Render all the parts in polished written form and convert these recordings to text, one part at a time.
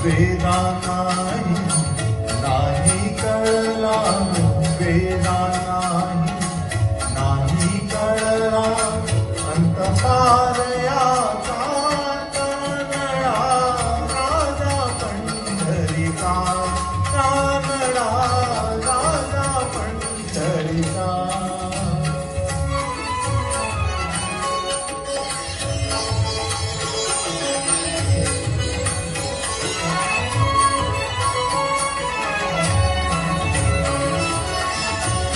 वेदा नाही नाही कळला वेदा नाही कळला अंत पार याचा कानडा राजा पंढरीचा कानडा राजा पंढरीचा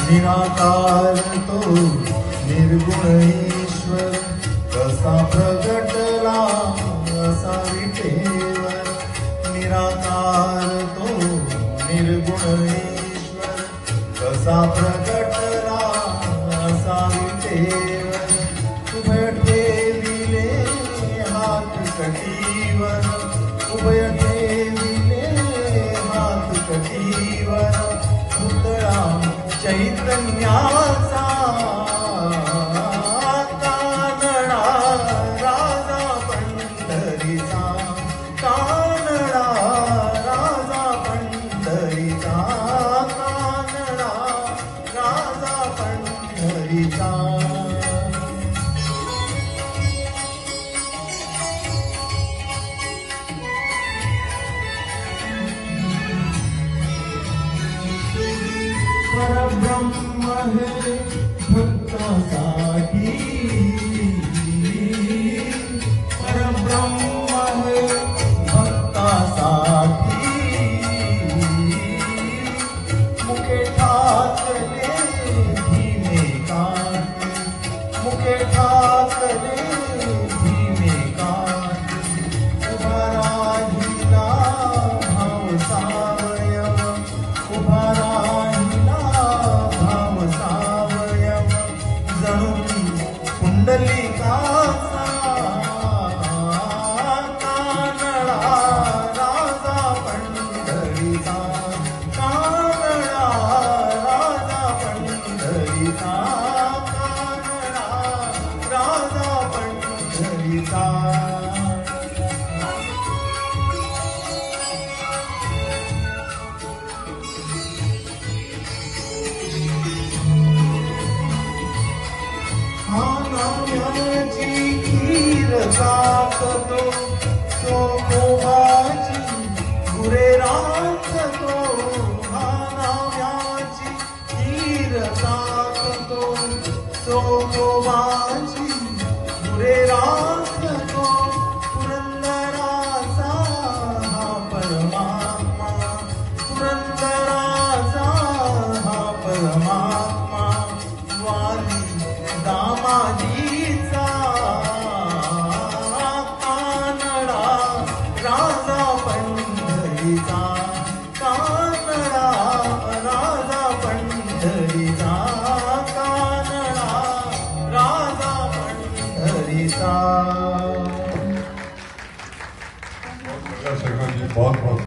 निराकार तो निर्गुण ईश्वर कसा प्रगटला असा विठेवर निराकार तो निर्गुण ईश्वर कसा प्रगटला असा विठेवर उभय ठेविले हात कटीवर उभय ठेविले हात कटीवर पुतळा चैतन्याचा कानडा राजा पंढरीचा कानडा राजा पंढरीचा कानडा राजा पंढरीचा परब्रह्म है भक्तासाठी परब्रह्म है भक्तासाठी मुखे ठाकले धीमे कान मुखे ठाकले धीमे कान उभा राहिला भाव सावयव उभा पुंडलिकाचा कानडा राजा पंढरीचा कानडा राजा पंढरीचा कानडा राजा पंढरीचा नाम्याची खीर राखतो तो मोहाची गुरे राखतो हा नाम्याची खीर राखतो तो मोहाची गुरे राखतो पुरंदराचा हा परमात्मा पुरंदराचा हा परमात्मा वाली दामाजीचा कानडा राजा पंढरीचा कानडा राजा पंढरीचा कानडा राजा पंढरीचा सरकार जी बहुत